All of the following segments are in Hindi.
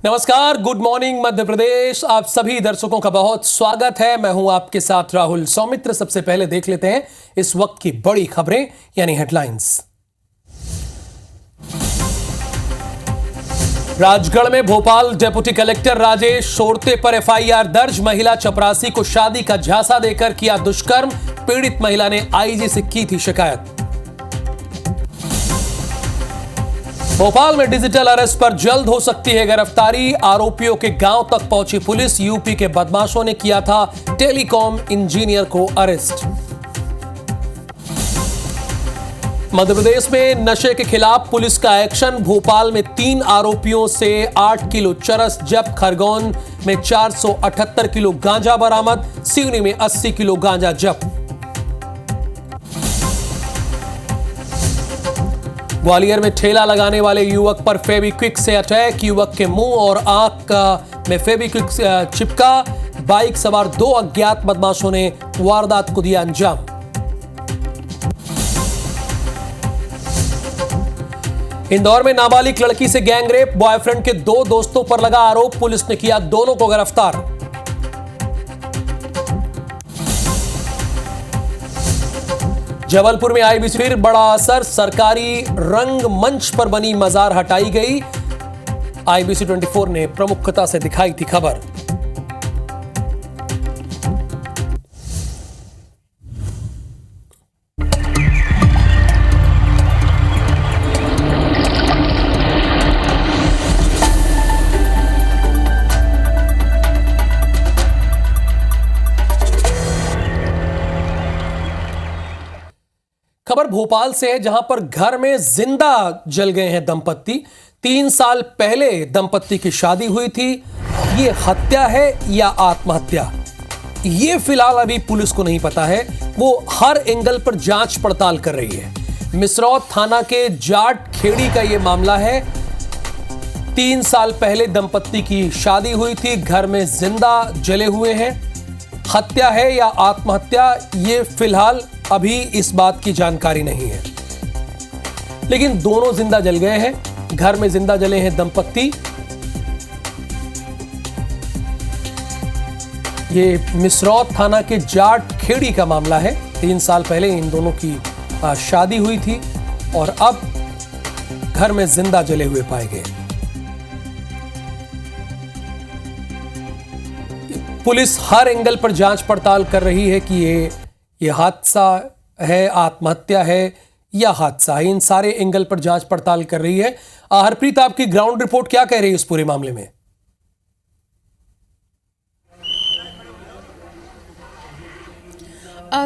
नमस्कार, गुड मॉर्निंग मध्य प्रदेश। आप सभी दर्शकों का बहुत स्वागत है। मैं हूं आपके साथ राहुल सौमित्र। सबसे पहले देख लेते हैं इस वक्त की बड़ी खबरें यानी हेडलाइंस। राजगढ़ में भोपाल डिप्टी कलेक्टर राजेश सोरते पर एफआईआर दर्ज। महिला चपरासी को शादी का झांसा देकर किया दुष्कर्म। पीड़ित महिला ने आईजी से की थी शिकायत। भोपाल में डिजिटल अरेस्ट पर जल्द हो सकती है गिरफ्तारी। आरोपियों के गांव तक पहुंची पुलिस। यूपी के बदमाशों ने किया था टेलीकॉम इंजीनियर को अरेस्ट। मध्य प्रदेश में नशे के खिलाफ पुलिस का एक्शन। भोपाल में 3 आरोपियों से 8 किलो चरस जब्त। खरगोन में 478 किलो गांजा बरामद। सिवनी में 80 किलो गांजा जब्त। ग्वालियर में ठेला लगाने वाले युवक पर फेविक्विक से अटैक। युवक के मुंह और आंख में फेविक्विक चिपका। बाइक सवार 2 अज्ञात बदमाशों ने वारदात को दिया अंजाम। इंदौर में नाबालिग लड़की से गैंगरेप। बॉयफ्रेंड के 2 दोस्तों पर लगा आरोप। पुलिस ने किया दोनों को गिरफ्तार। जबलपुर में आईबीसी फिर बड़ा असर। सरकारी रंगमंच पर बनी मजार हटाई गई। आईबीसी 24 ने प्रमुखता से दिखाई थी खबर। खबर भोपाल से है, जहां पर घर में जिंदा जल गए हैं दंपत्ति। 3 साल पहले दंपत्ति की शादी हुई थी। ये हत्या है या आत्महत्या, ये फिलहाल अभी पुलिस को नहीं पता है। वो हर एंगल पर जांच पड़ताल कर रही है। मिसरौत थाना के जाट खेड़ी का ये मामला है। 3 साल पहले दंपत्ति की शादी हुई थी। घर में जिंदा जले हुए हैं। हत्या है या आत्महत्या, ये फिलहाल अभी इस बात की जानकारी नहीं है, लेकिन दोनों जिंदा जल गए हैं। घर में जिंदा जले हैं दंपत्ति। ये मिसरौत थाना के जाट खेड़ी का मामला है। 3 साल पहले इन दोनों की शादी हुई थी और अब घर में जिंदा जले हुए पाए गए। पुलिस हर एंगल पर जांच पड़ताल कर रही है कि ये हादसा है, आत्महत्या है या हादसा है। इन सारे एंगल पर जांच पड़ताल कर रही है। हरप्रीत, आपकी ग्राउंड रिपोर्ट क्या कह रही है इस पूरे मामले में?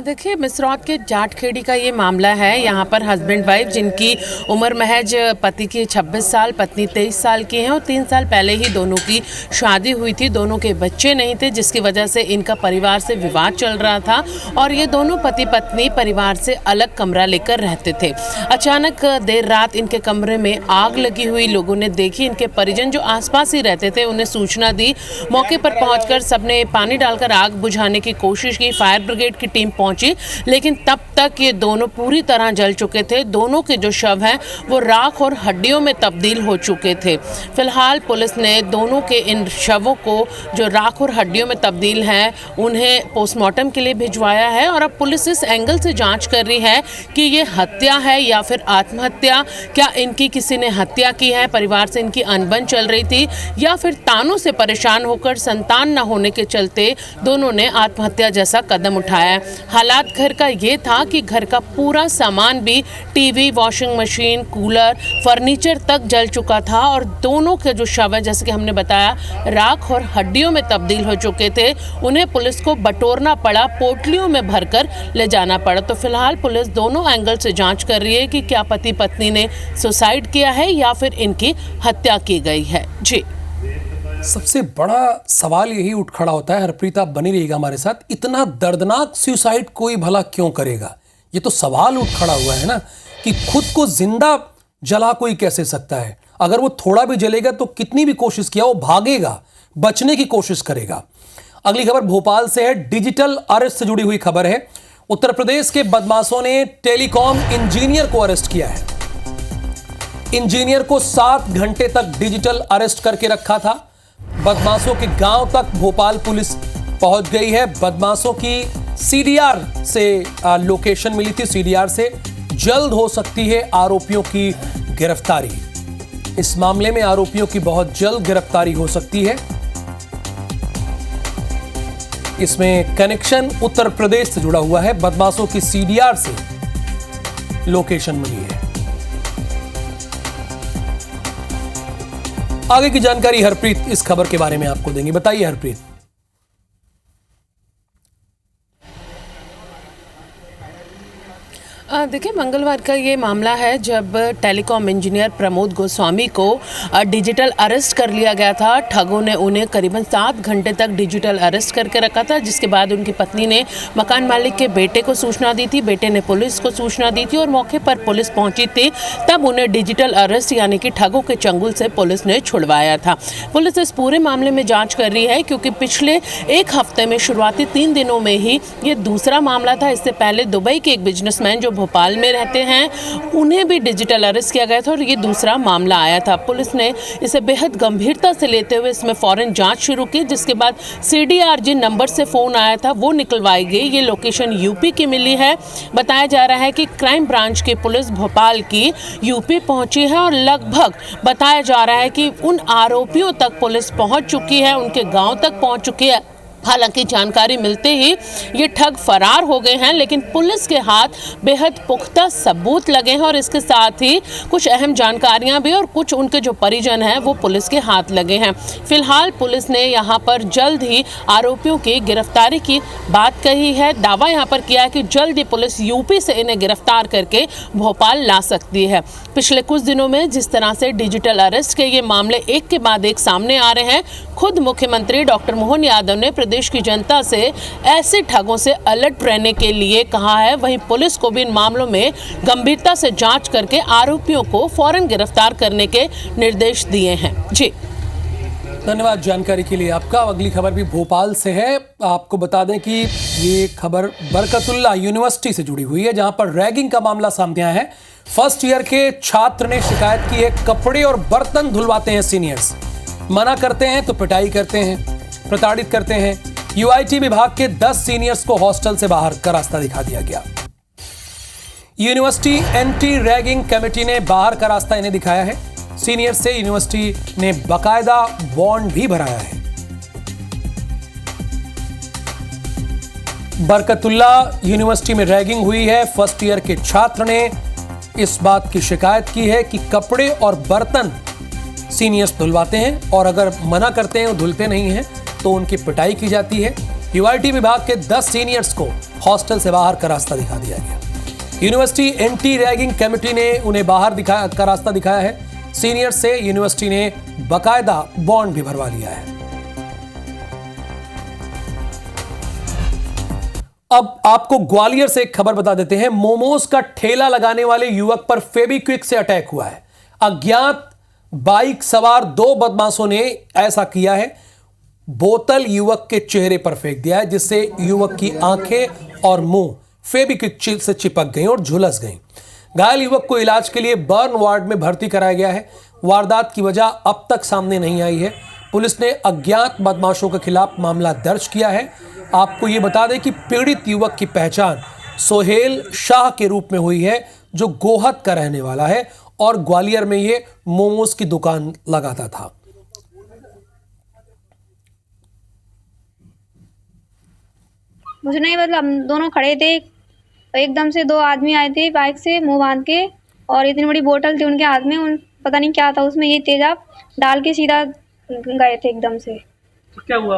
देखिए, मिसरौत के जाटखेड़ी का ये मामला है। यहाँ पर हस्बैंड वाइफ जिनकी उम्र महज पति की 26 साल, पत्नी 23 साल की हैं और 3 साल पहले ही दोनों की शादी हुई थी। दोनों के बच्चे नहीं थे, जिसकी वजह से इनका परिवार से विवाद चल रहा था और ये दोनों पति पत्नी परिवार से अलग कमरा लेकर रहते थे। अचानक देर रात इनके कमरे में आग लगी हुई लोगों ने देखी। इनके परिजन जो आसपास ही रहते थे उन्हें सूचना दी। मौके पर पहुंचकर सबने पानी डालकर आग बुझाने की कोशिश की। फायर ब्रिगेड की टीम पहुंची, लेकिन तब तक ये दोनों पूरी तरह जल चुके थे। दोनों के जो शव हैं वो राख और हड्डियों में तब्दील हो चुके थे। फिलहाल पुलिस ने दोनों के इन शवों को, जो राख और हड्डियों में तब्दील हैं, उन्हें पोस्टमार्टम के लिए भिजवाया है और अब पुलिस इस एंगल से जांच कर रही है कि ये हत्या है या फिर आत्महत्या। क्या इनकी किसी ने हत्या की है, परिवार से इनकी अनबन चल रही थी, या फिर तानों से परेशान होकर संतान न होने के चलते दोनों ने आत्महत्या जैसा कदम उठाया है। हालात घर का ये था कि घर का पूरा सामान भी, TV, washing machine, cooler, furniture तक जल चुका था और दोनों के जो शव है, जैसे कि हमने बताया, राख और हड्डियों में तब्दील हो चुके थे। उन्हें पुलिस को बटोरना पड़ा, पोटलियों में भरकर ले जाना पड़ा। तो फिलहाल पुलिस दोनों एंगल से जांच कर रही है कि क्या पति पत्नी ने सुसाइड किया है या फिर इनकी हत्या की गई है। जी, सबसे बड़ा सवाल यही उठ खड़ा होता है। हरप्रीत, आप बनी रहिएगा हमारे साथ। इतना दर्दनाक सुसाइड कोई भला क्यों करेगा? ये तो सवाल उठ खड़ा हुआ है ना कि खुद को जिंदा जला कोई कैसे सकता है? अगर वो थोड़ा भी जलेगा तो कितनी भी कोशिश किया वो भागेगा, बचने की कोशिश करेगा। अगली खबर भोपाल से है। डिजिटल अरेस्ट से जुड़ी हुई खबर है। उत्तर प्रदेश के बदमाशों ने टेलीकॉम इंजीनियर को अरेस्ट किया है। इंजीनियर को 7 घंटे तक डिजिटल अरेस्ट करके रखा था। बदमाशों के गांव तक भोपाल पुलिस पहुंच गई है। बदमाशों की सीडीआर से लोकेशन मिली थी। सीडीआर से जल्द हो सकती है आरोपियों की गिरफ्तारी। इस मामले में आरोपियों की बहुत जल्द गिरफ्तारी हो सकती है। इसमें कनेक्शन उत्तर प्रदेश से जुड़ा हुआ है। बदमाशों की सीडीआर से लोकेशन मिली है। आगे की जानकारी हरप्रीत इस खबर के बारे में आपको देंगी। बताइए हरप्रीत। देखिए, मंगलवार का ये मामला है जब टेलीकॉम इंजीनियर प्रमोद गोस्वामी को डिजिटल अरेस्ट कर लिया गया था। ठगों ने उन्हें करीबन 7 घंटे तक डिजिटल अरेस्ट करके रखा था, जिसके बाद उनकी पत्नी ने मकान मालिक के बेटे को सूचना दी थी। बेटे ने पुलिस को सूचना दी थी और मौके पर पुलिस पहुंची थी। तब उन्हें डिजिटल अरेस्ट यानी कि ठगों के चंगुल से पुलिस ने छुड़वाया था। पुलिस इस पूरे मामले में जाँच कर रही है, क्योंकि पिछले एक हफ्ते में शुरुआती 3 दिनों में ही ये दूसरा मामला था। इससे पहले दुबई के एक बिजनेसमैन जो भोपाल में रहते हैं, उन्हें भी डिजिटल अरेस्ट किया गया था और ये दूसरा मामला आया था। पुलिस ने इसे बेहद गंभीरता से लेते हुए इसमें फौरन जांच शुरू की, जिसके बाद सीडीआर जिन नंबर से फ़ोन आया था वो निकलवाई गई। ये लोकेशन यूपी की मिली है। बताया जा रहा है कि क्राइम ब्रांच की पुलिस भोपाल की यूपी पहुंची है और लगभग बताया जा रहा है कि उन आरोपियों तक पुलिस पहुंच चुकी है, उनके गाँव तक पहुँच चुकी है। हालांकि जानकारी मिलते ही ये ठग फरार हो गए हैं, लेकिन पुलिस के हाथ बेहद पुख्ता सबूत लगे हैं और इसके साथ ही कुछ अहम जानकारियां भी और कुछ उनके जो परिजन हैं वो पुलिस के हाथ लगे हैं। फिलहाल पुलिस ने यहां पर जल्द ही आरोपियों की गिरफ्तारी की बात कही है। दावा यहां पर किया है कि जल्द ही पुलिस यूपी से इन्हें गिरफ्तार करके भोपाल ला सकती है। पिछले कुछ दिनों में जिस तरह से डिजिटल अरेस्ट के ये मामले एक के बाद एक सामने आ रहे हैं, खुद मुख्यमंत्री डॉक्टर मोहन यादव ने प्रदेश की जनता से ऐसे ठगों से अलर्ट रहने के लिए कहा है। वहीं पुलिस को भी इन मामलों में गंभीरता से जांच करके आरोपियों को फौरन गिरफ्तार करने के निर्देश दिए हैं। जी धन्यवाद जानकारी के लिए आपका। अगली खबर भी भोपाल से है। आपको बता दें कि ये खबर बरकतुल्ला यूनिवर्सिटी से जुड़ी हुई है, जहां पर रैगिंग का मामला सामने आया है। फर्स्ट ईयर के छात्र ने शिकायत की है, कपड़े और बर्तन धुलवाते हैं सीनियर्स, मना करते हैं तो पिटाई करते हैं, प्रताड़ित करते हैं। यूआईटी विभाग के 10 सीनियर्स को हॉस्टल से बाहर का रास्ता दिखा दिया गया। यूनिवर्सिटी एंटी रैगिंग कमेटी ने बाहर का रास्ता इन्हें दिखाया है। सीनियर से यूनिवर्सिटी ने बाकायदा बॉन्ड भी भराया है। बरकतुल्ला यूनिवर्सिटी में रैगिंग हुई है। फर्स्ट ईयर के छात्र ने इस बात की शिकायत की है कि कपड़े और बर्तन सीनियर्स धुलवाते हैं और अगर मना करते हैं, धुलते नहीं हैं, तो उनकी पिटाई की जाती है। यूआईटी विभाग के 10 सीनियर्स को हॉस्टल से बाहर का रास्ता दिखा दिया गया। यूनिवर्सिटी एंटी रैगिंग कमेटी ने उन्हें बाहर का रास्ता दिखाया है। सीनियर से यूनिवर्सिटी ने बाकायदा बॉन्ड भी भरवा लिया है। अब आपको ग्वालियर से एक खबर बता देते हैं। मोमोज का ठेला लगाने वाले युवक पर फेविक्विक से अटैक हुआ है। अज्ञात बाइक सवार 2 बदमाशों ने ऐसा किया है। बोतल युवक के चेहरे पर फेंक दिया है, जिससे युवक की आंखें और मुंह फेविक्विक से चिपक गई और झुलस गई। घायल युवक को इलाज के लिए बर्न वार्ड में भर्ती कराया गया है। वारदात की वजह अब तक सामने नहीं आई है। पुलिस ने अज्ञात बदमाशों के खिलाफ मामला दर्ज किया है। आपको ये बता दें कि पीड़ित युवक की पहचान सोहेल शाह के रूप में हुई है, जो गोहद का रहने वाला है और ग्वालियर में ये मोमोज की दुकान लगाता था। मुझे नहीं मतलब, हम दोनों खड़े थे, एकदम से 2 आदमी आए थे बाइक से मुंह बांध के, और इतनी बड़ी बोतल थी उनके हाथ में, उन पता नहीं क्या था उसमें, ये तेजाब डाल के सीधा गए थे एकदम से। तो क्या हुआ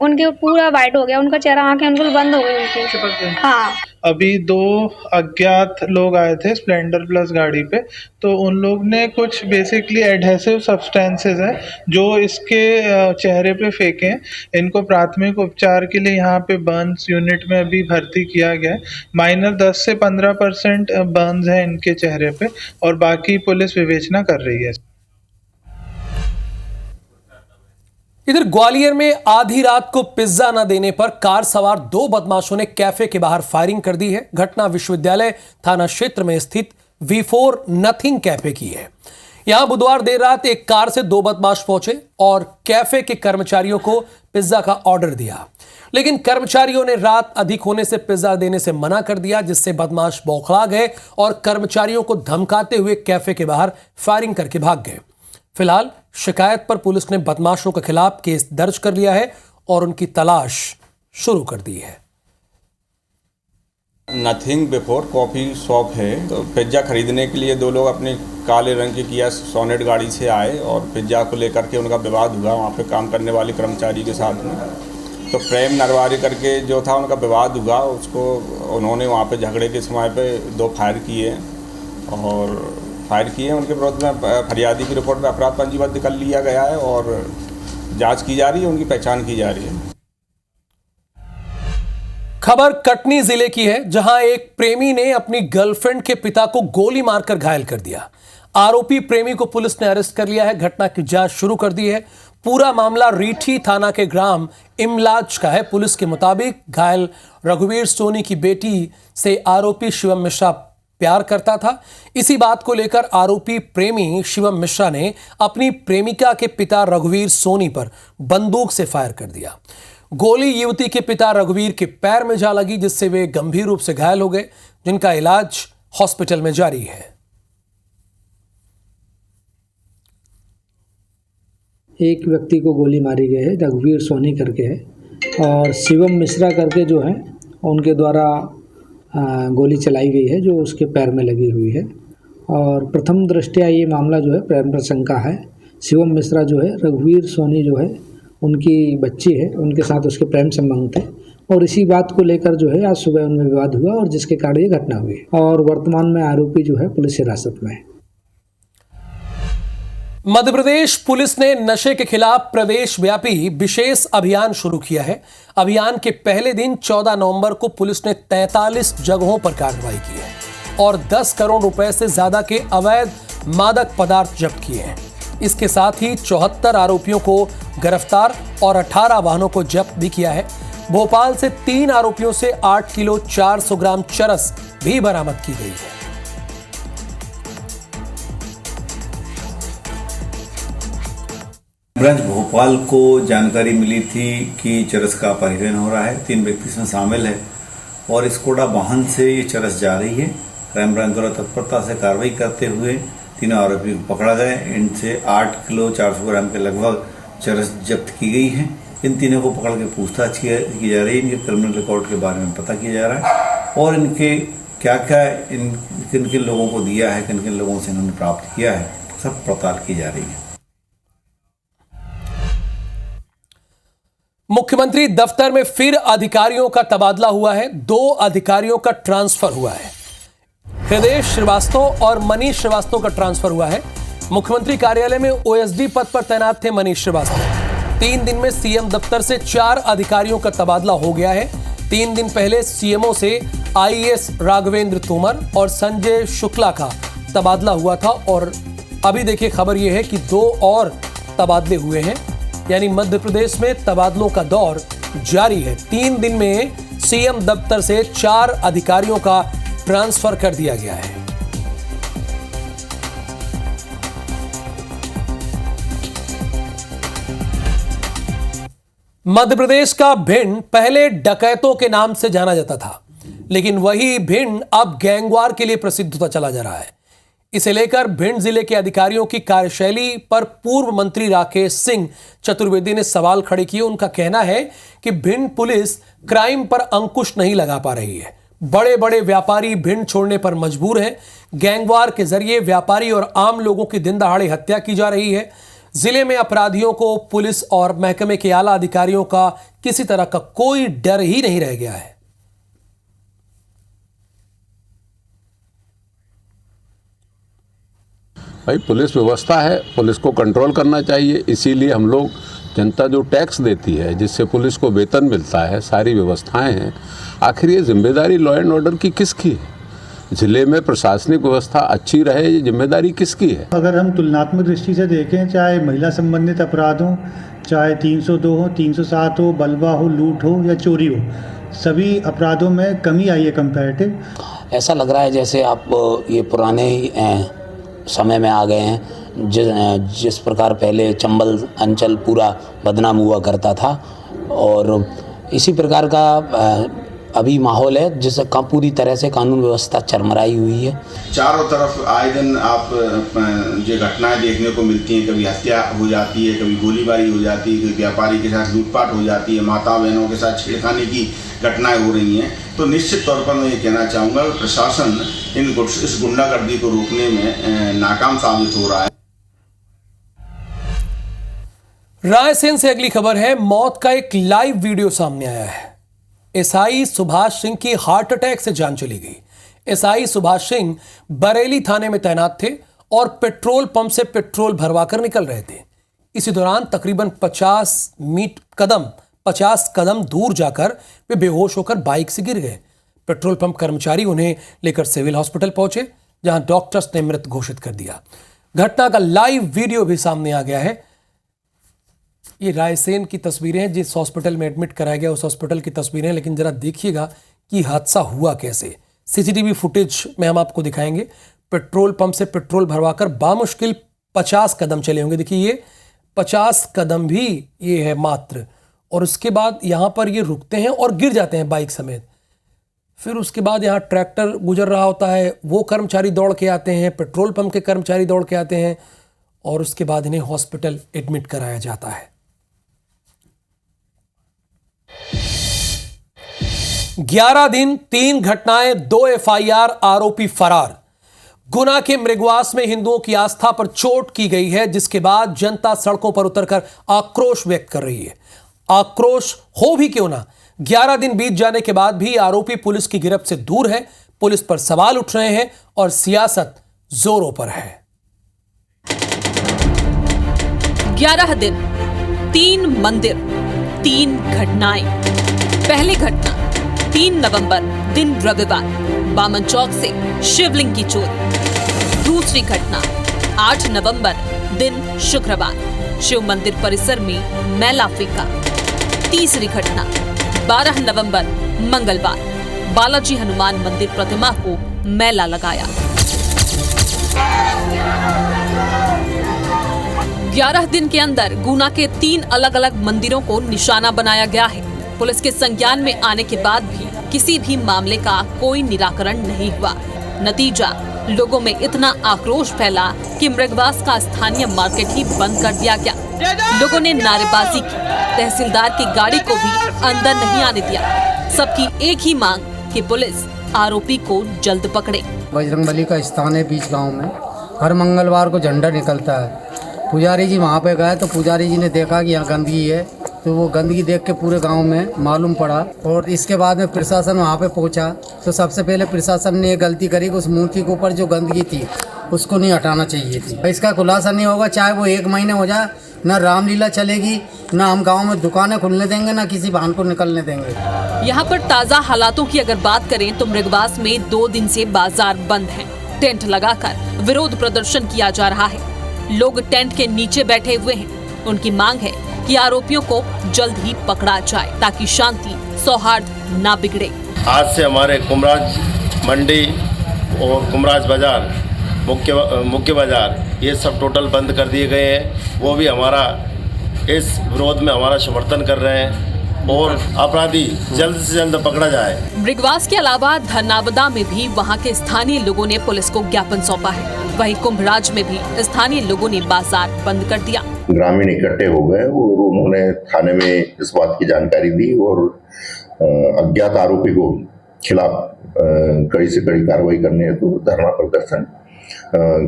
उनके पूरा वाइट हो गया, उनका चेहरा, आंखें बिल्कुल बंद हो गई उनके। हाँ, अभी 2 अज्ञात लोग आए थे स्प्लेंडर प्लस गाड़ी पे, तो उन लोग ने कुछ बेसिकली एडहेसिव सब्सटेंसेस है जो इसके चेहरे पे फेंके हैं। इनको प्राथमिक उपचार के लिए यहाँ पे बर्न्स यूनिट में अभी भर्ती किया गया है। माइनर 10 से 15% बर्न्स है इनके चेहरे पे और बाकी पुलिस विवेचना कर रही है। इधर ग्वालियर में आधी रात को पिज्जा न देने पर कार सवार 2 बदमाशों ने कैफे के बाहर फायरिंग कर दी है। घटना विश्वविद्यालय थाना क्षेत्र में स्थित V4 नथिंग कैफे की है। यहां बुधवार देर रात एक कार से दो बदमाश पहुंचे और कैफे के कर्मचारियों को पिज्जा का ऑर्डर दिया, लेकिन कर्मचारियों ने रात अधिक होने से पिज्जा देने से मना कर दिया, जिससे बदमाश बौखला गए और कर्मचारियों को धमकाते हुए कैफे के बाहर फायरिंग करके भाग गए। फिलहाल शिकायत पर पुलिस ने बदमाशों के खिलाफ केस दर्ज कर लिया है और उनकी तलाश शुरू कर दी है। नथिंग बिफोर कॉफ़ी शॉप है, तो पिज्ज़ा खरीदने के लिए दो लोग अपनी काले रंग की किया सोनेट गाड़ी से आए और पिज्ज़ा को लेकर के उनका विवाद हुआ वहाँ पे काम करने वाले कर्मचारी के साथ में। तो प्रेम नरवारी करके जो था उनका विवाद हुआ, उसको उन्होंने वहाँ पे झगड़े के समय पे दो फायर किए उनके विरोध में फरियादी की रिपोर्ट में अपराध पंजीबद्ध कर लिया गया है और जाँच की जा रही है, उनकी पहचान की जा रही है। खबर कटनी जिले की है, जहां एक प्रेमी ने अपनी गर्लफ्रेंड के पिता को गोली मारकर घायल कर दिया। आरोपी प्रेमी को पुलिस ने अरेस्ट कर लिया है। घटना की जांच शुरू कर दी है। पूरा मामला रीठी थाना के ग्राम इमलाज का है। पुलिस के मुताबिक घायल रघुवीर सोनी की बेटी से आरोपी शिवम मिश्रा प्यार करता था। इसी बात को लेकर आरोपी प्रेमी शिवम मिश्रा ने अपनी प्रेमिका के पिता रघुवीर सोनी पर बंदूक से फायर कर दिया। गोली युवती के पिता रघुवीर के पैर में जा लगी, जिससे वे गंभीर रूप से घायल हो गए, जिनका इलाज हॉस्पिटल में जारी है। एक व्यक्ति को गोली मारी गई है, रघुवीर सोनी करके है, और शिवम मिश्रा करके जो है उनके द्वारा गोली चलाई गई है, जो उसके पैर में लगी हुई है। और प्रथम दृष्टया ये मामला जो है प्रेम प्रसंग का है। शिवम मिश्रा जो है रघुवीर सोनी जो है उनकी बच्ची है, उनके साथ उसके प्रेम संबंध थे और इसी बात को लेकर जो है आज सुबह उनमें विवाद हुआ और जिसके कारण ये घटना हुई और वर्तमान में आरोपी जो है पुलिस हिरासत में है। मध्य प्रदेश पुलिस ने नशे के खिलाफ प्रदेश व्यापी विशेष अभियान शुरू किया है। अभियान के पहले दिन 14 नवंबर को पुलिस ने 43 जगहों पर कार्रवाई की है और 10 करोड़ रुपए से ज्यादा के अवैध मादक पदार्थ जब्त किए हैं। इसके साथ ही 74 आरोपियों को गिरफ्तार और 18 वाहनों को जब्त भी किया है। भोपाल से 3 आरोपियों से 8 किलो 400 ग्राम चरस भी बरामद की गई है। ब्रांच भोपाल को जानकारी मिली थी कि चरस का परिवहन हो रहा है, 3 व्यक्ति इसमें शामिल है और स्कोडा वाहन से ये चरस जा रही है। क्राइम ब्रांच द्वारा तत्परता से कार्रवाई करते हुए तीनों आरोपी को पकड़ा गया। इनसे 8 किलो 400 ग्राम के लगभग चरस जब्त की गई है। इन तीनों को पकड़ के पूछताछ की जा रही है। इनके क्रिमिनल रिकॉर्ड के बारे में पता किया जा रहा है और इनके क्या क्या किन किन लोगों को दिया है, किन किन लोगों से इन्होंने प्राप्त किया है, सब पड़ताल की जा रही है। मुख्यमंत्री दफ्तर में फिर अधिकारियों का तबादला हुआ है। 2 अधिकारियों का ट्रांसफर हुआ है। हृदय श्रीवास्तव और मनीष श्रीवास्तव का ट्रांसफर हुआ है। मुख्यमंत्री कार्यालय में ओएसडी पद पर तैनात थे मनीष श्रीवास्तव। 3 दिन में सीएम दफ्तर से 4 अधिकारियों का तबादला हो गया है। 3 दिन पहले सीएमओ से आईएएस राघवेंद्र तोमर और संजय शुक्ला का तबादला हुआ था और अभी देखिए खबर यह है कि 2 और तबादले हुए हैं, यानी मध्य प्रदेश में तबादलों का दौर जारी है। 3 दिन में सीएम दफ्तर से 4 अधिकारियों का ट्रांसफर कर दिया गया है। मध्य प्रदेश का भिंड पहले डकैतों के नाम से जाना जाता था, लेकिन वही भिंड अब गैंगवार के लिए प्रसिद्ध होता चला जा रहा है। इसे लेकर भिंड जिले के अधिकारियों की कार्यशैली पर पूर्व मंत्री राकेश सिंह चतुर्वेदी ने सवाल खड़े किए। उनका कहना है कि भिंड पुलिस क्राइम पर अंकुश नहीं लगा पा रही है। बड़े बड़े व्यापारी भिंड छोड़ने पर मजबूर हैं। गैंगवार के जरिए व्यापारी और आम लोगों की दिन दहाड़े हत्या की जा रही है। जिले में अपराधियों को पुलिस और महकमे के आला अधिकारियों का किसी तरह का कोई डर ही नहीं रह गया है। भाई पुलिस व्यवस्था है, पुलिस को कंट्रोल करना चाहिए। इसीलिए हम लोग जनता जो टैक्स देती है, जिससे पुलिस को वेतन मिलता है, सारी व्यवस्थाएं हैं। आखिर ये जिम्मेदारी लॉ एंड ऑर्डर की किसकी है? जिले में प्रशासनिक व्यवस्था अच्छी रहे, ये जिम्मेदारी किसकी है? अगर हम तुलनात्मक दृष्टि से देखें, चाहे महिला संबंधित अपराध हो, चाहे 302 हो, 307 हो, बलवा हो, लूट हो या चोरी हो, सभी अपराधों में कमी आई है कंपैरेटिव। ऐसा लग रहा है जैसे आप ये पुराने ही समय में आ गए हैं, जिस प्रकार पहले चंबल अंचल पूरा बदनाम हुआ करता था, और इसी प्रकार का अभी माहौल है जिसका पूरी तरह से कानून व्यवस्था चरमराई हुई है। चारों तरफ आए दिन आप जो घटनाएं देखने को मिलती हैं, कभी हत्या हो जाती है, कभी गोलीबारी हो जाती है, कभी व्यापारी के साथ लूटपाट हो जाती है, माता बहनों के साथ छेड़खानी की घटनाएं हो रही हैं। तो निश्चित तौर पर मैं ये कहना चाहूँगा कि प्रशासन इस गुंडागर्दी को रोकने में नाकाम साबित हो रहा है। रायसेन से अगली खबर है। मौत का एक लाइव वीडियो सामने आया है। एसआई सुभाष सिंह की हार्ट अटैक से जान चली गई। एसआई सुभाष सिंह बरेली थाने में तैनात थे और पेट्रोल पंप से पेट्रोल भरवाकर निकल रहे थे। इसी दौरान तकरीबन 50 कदम दूर जाकर वे बेहोश होकर बाइक से गिर गए। पेट्रोल पंप कर्मचारी उन्हें लेकर सिविल हॉस्पिटल पहुंचे, जहां डॉक्टर्स ने मृत घोषित कर दिया। घटना का लाइव वीडियो भी सामने आ गया है। ये रायसेन की तस्वीरें हैं, जिस हॉस्पिटल में एडमिट कराया गया उस हॉस्पिटल की तस्वीरें, लेकिन जरा देखिएगा कि हादसा हुआ कैसे। सीसीटीवी फुटेज में हम आपको दिखाएंगे। पेट्रोल पंप से पेट्रोल भरवाकर बामुश्किल 50 कदम चले होंगे। देखिए ये 50 कदम भी ये है मात्र, और उसके बाद यहाँ पर ये रुकते हैं और गिर जाते हैं बाइक समेत। फिर उसके बाद यहाँ ट्रैक्टर गुजर रहा होता है, वो कर्मचारी दौड़ के आते हैं, पेट्रोल पंप के कर्मचारी दौड़ के आते हैं, और उसके बाद इन्हें हॉस्पिटल एडमिट कराया जाता है। 11 दिन 3 घटनाएं 2 एफआईआर, आरोपी फरार। गुना के मृगवास में हिंदुओं की आस्था पर चोट की गई है, जिसके बाद जनता सड़कों पर उतरकर आक्रोश व्यक्त कर रही है। आक्रोश हो भी क्यों ना, 11 दिन बीत जाने के बाद भी आरोपी पुलिस की गिरफ्त से दूर है। पुलिस पर सवाल उठ रहे हैं और सियासत जोरों पर है। 11 दिन 3 मंदिर 3 घटनाएं। पहली घटना 3 नवंबर दिन रविवार, बामन चौक से शिवलिंग की चोरी। दूसरी घटना 8 नवंबर दिन शुक्रवार, शिव मंदिर परिसर में मैला फेंका। तीसरी घटना 12 नवंबर मंगलवार, बालाजी हनुमान मंदिर प्रतिमा को मैला लगाया। 11 दिन के अंदर गुना के 3 अलग अलग मंदिरों को निशाना बनाया गया है। पुलिस के संज्ञान में आने के बाद भी किसी भी मामले का कोई निराकरण नहीं हुआ। नतीजा, लोगों में इतना आक्रोश फैला कि मृगवास का स्थानीय मार्केट ही बंद कर दिया गया। लोगों ने नारेबाजी की, तहसीलदार की गाड़ी को भी अंदर नहीं आने दिया। सबकी एक ही मांग कि पुलिस आरोपी को जल्द पकड़े। बजरंगबली का स्थान है बीच गांव में, हर मंगलवार को झंडा निकलता है। पुजारी जी वहाँ पे गए तो पुजारी जी ने देखा कि यहाँ गंदगी है, तो वो गंदगी देख के पूरे गांव में मालूम पड़ा, और इसके बाद में प्रशासन वहाँ पे पहुँचा तो सबसे पहले प्रशासन ने ये गलती करी कि उस मूर्ति के ऊपर जो गंदगी थी उसको नहीं हटाना चाहिए थी। इसका खुलासा नहीं होगा, चाहे वो 1 महीने हो जाए, ना रामलीला चलेगी, ना हम गांव में दुकानें खुलने देंगे, ना किसी वाहन को निकलने देंगे। यहाँ पर ताज़ा हालातों की अगर बात करें तो मृगवास में 2 दिन से बाजार बंद है। टेंट लगाकर विरोध प्रदर्शन किया जा रहा है। लोग टेंट के नीचे बैठे हुए हैं। उनकी मांग है कि आरोपियों को जल्द ही पकड़ा जाए ताकि शांति सौहार्द ना बिगड़े। आज से हमारे कुमराज मंडी और कुमराज बाजार, मुख्य बाजार, ये सब टोटल बंद कर दिए गए हैं। वो भी हमारा इस विरोध में हमारा समर्थन कर रहे हैं और अपराधी जल्द से जल्द पकड़ा जाए। मृगवास के अलावा धरनावदा में भी वहां के स्थानीय लोगों ने पुलिस को ज्ञापन सौंपा है। वहीं कुंभराज में भी स्थानीय लोगों ने बाजार बंद कर दिया। ग्रामीण इकट्ठे हो गए और उन्होंने थाने में इस बात की जानकारी दी और अज्ञात आरोपी को खिलाफ कड़ी से कड़ी कार्रवाई करने हेतु धरना प्रदर्शन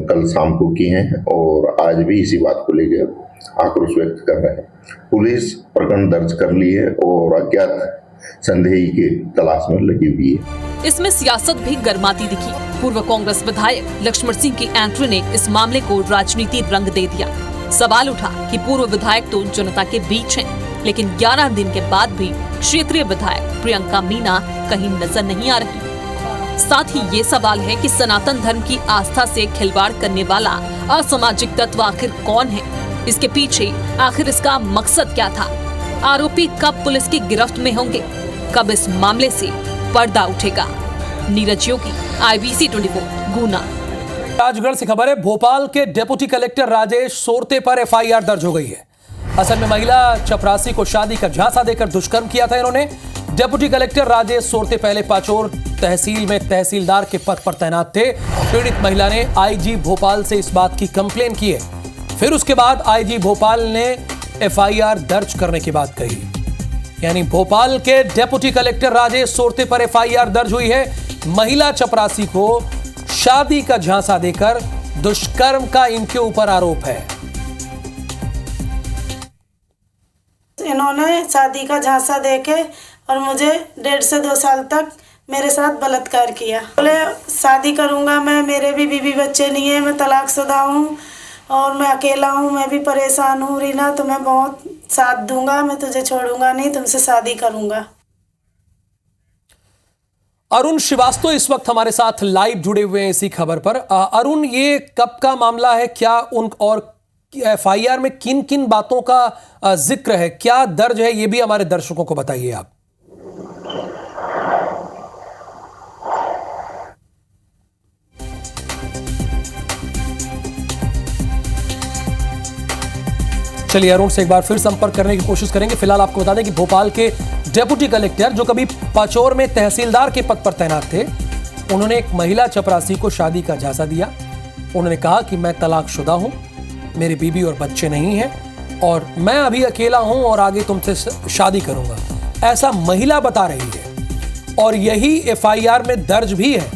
कल शाम को की हैं और आज भी इसी बात को लेकर आक्रोश व्यक्त कर रहे हैं। पुलिस प्रकरण दर्ज कर ली है और अज्ञात संदेही के तलाश में लगी हुई है। इसमें सियासत भी गर्माती दिखी। पूर्व कांग्रेस विधायक लक्ष्मण सिंह की एंट्री ने इस मामले को राजनीति रंग दे दिया। सवाल उठा कि पूर्व विधायक तो जनता के बीच हैं, लेकिन 11 दिन के बाद भी क्षेत्रीय विधायक प्रियंका मीना कहीं नजर नहीं आ रही। साथ ही ये सवाल है कि सनातन धर्म की आस्था से खिलवाड़ करने वाला असामाजिक तत्व आखिर कौन है? इसके पीछे आखिर इसका मकसद क्या था? आरोपी कब पुलिस की गिरफ्त में होंगे? कब इस मामले से पर्दा उठेगा? नीरज योगी, IBC 24, गुना। राजगढ़ से खबर है। भोपाल के डिप्टी कलेक्टर राजेश सोरते पर एफआईआर दर्ज हो गई है। असल में महिला चपरासी को शादी का झांसा देकर दुष्कर्म किया था इन्होंने। डिप्टी कलेक्टर राजेश सोरते पहले पाचोर तहसील में तहसीलदार के पद पर तैनात थे। पीड़ित महिला ने आईजी भोपाल से इस बात की कंप्लेन की है। फिर उसके बाद आईजी भोपाल ने एफआईआर दर्ज करने की बात कही। यानी भोपाल के डिप्टी कलेक्टर राजेश सोरते पर एफआईआर दर्ज हुई है। महिला चपरासी को शादी का झांसा देकर दुष्कर्म का इनके ऊपर आरोप है। इन्होंने शादी का झांसा देके और मुझे 1.5 से 2 साल तक मेरे साथ बलात्कार किया। बोले शादी करूंगा मैं, मेरे भी बीवी बच्चे नहीं है, मैं तलाकशुदा हूँ और मैं अकेला हूँ, मैं भी परेशान हूँ रीना, तो मैं बहुत साथ दूंगा, मैं तुझे छोड़ूंगा नहीं, तुमसे शादी करूंगा। अरुण श्रीवास्तव इस वक्त हमारे साथ लाइव जुड़े हुए हैं इसी खबर पर। अरुण, ये कब का मामला है, क्या उन और एफआईआर में किन किन बातों का जिक्र है, क्या दर्ज है, ये भी हमारे दर्शकों को बताइए आप। चलिए अरुण से एक बार फिर संपर्क करने की कोशिश करेंगे। फिलहाल आपको बता दें कि भोपाल के डिप्टी कलेक्टर जो कभी पाचोर में तहसीलदार के पद पर तैनात थे, उन्होंने एक महिला चपरासी को शादी का झांसा दिया। उन्होंने कहा कि मैं तलाकशुदा हूं, मेरी बीवी और बच्चे नहीं हैं और मैं अभी अकेला हूं और आगे तुमसे शादी करूंगा, ऐसा महिला बता रही है और यही एफआईआर में दर्ज भी है।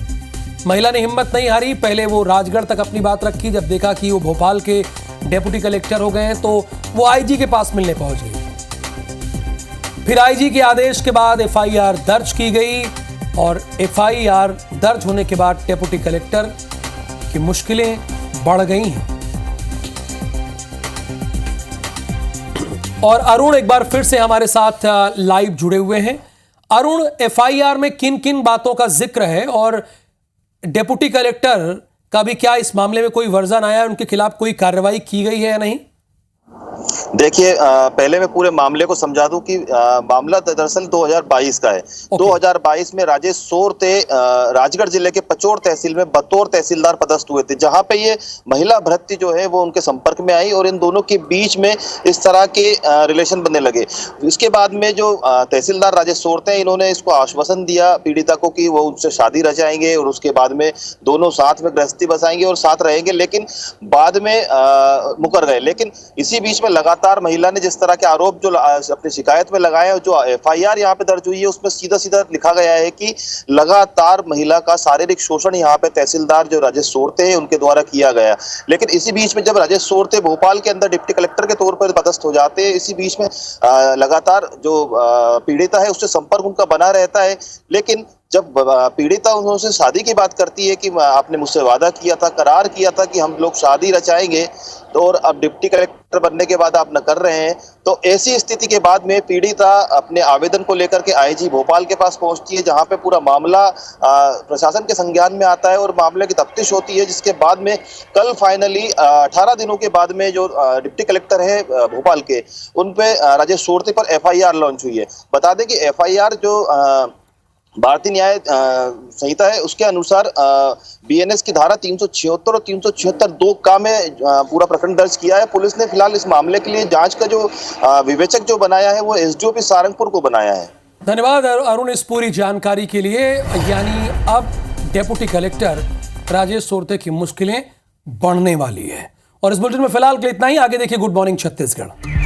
महिला ने हिम्मत नहीं हारी, पहले वो राजगढ़ तक अपनी बात रखी, जब देखा कि वो भोपाल के डिप्टी कलेक्टर हो गए हैं तो वो आईजी के पास मिलने पहुंच गई। फिर आईजी के आदेश के बाद एफआईआर दर्ज की गई और एफआईआर दर्ज होने के बाद डिप्टी कलेक्टर की मुश्किलें बढ़ गई हैं। और अरुण एक बार फिर से हमारे साथ लाइव जुड़े हुए हैं। अरुण, एफआईआर में किन किन बातों का जिक्र है और डिप्टी कलेक्टर का भी क्या इस मामले में कोई वर्जन आया है, उनके खिलाफ कोई कार्रवाई की गई है या नहीं? देखिए, पहले मैं पूरे मामले को समझा दूं कि मामला दरअसल 2022 का है। 2022 में राजेश सोरते राजगढ़ जिले के पचोर तहसील में बतौर तहसीलदार पदस्थ हुए थे, जहां पे ये महिला भृत्य जो है वो उनके संपर्क में आई और इन दोनों के बीच में इस तरह के रिलेशन बनने लगे। इसके बाद में जो तहसीलदार राजेश सोरते हैं, इन्होंने इसको आश्वासन दिया पीड़िता को कि वो उनसे शादी रचाएंगे और उसके बाद में दोनों साथ में गृहस्थी बसाएंगे और साथ रहेंगे, लेकिन बाद में मुकर गए। लेकिन इसी बीच में लगातार महिला ने जिस तरह के आरोप जो अपनी शिकायत में लगाए और जो एफआईआर यहाँ पे दर्ज हुई है उसमें सीधा सीधा लिखा गया है कि लगातार महिला का शारीरिक शोषण यहाँ पे तहसीलदार जो राजेश सोरते हैं उनके द्वारा किया गया। लेकिन इसी बीच में जब राजेश सोरते भोपाल के अंदर डिप्टी कलेक्टर के तौर पर पदस्थ हो जाते हैं, इसी बीच में लगातार जो पीड़िता है उससे संपर्क उनका बना रहता है। लेकिन जब पीड़िता उनसे शादी की बात करती है कि आपने मुझसे वादा किया था, करार किया था कि हम लोग शादी रचाएंगे, तो और अब डिप्टी कलेक्टर बनने के बाद आप न कर रहे हैं, तो ऐसी स्थिति के बाद में पीड़िता अपने आवेदन को लेकर के आईजी भोपाल के पास पहुंचती है, जहां पे पूरा मामला प्रशासन के संज्ञान में आता है और मामले की तफ्तीश होती है। जिसके बाद में कल फाइनली 18 दिनों के बाद में जो डिप्टी कलेक्टर है भोपाल के, उन पे राजेश सोरते पर एफआईआर लॉन्च हुई है। बता दें कि एफआईआर जो भारतीय न्याय संहिता है उसके अनुसार बीएनएस की धारा 376 और 376(2) का में पूरा प्रकरण दर्ज किया है। पुलिस ने फिलहाल इस मामले के लिए जांच का जो विवेचक जो बनाया है वो एसडीओपी सारंगपुर को बनाया है। धन्यवाद अरुण इस पूरी जानकारी के लिए। यानी अब डिप्टी कलेक्टर राजेश सोरते की मुश्किलें बढ़ने वाली है। और इस बुलेटिन में फिलहाल के लिए इतना ही। आगे देखिए गुड मॉर्निंग छत्तीसगढ़।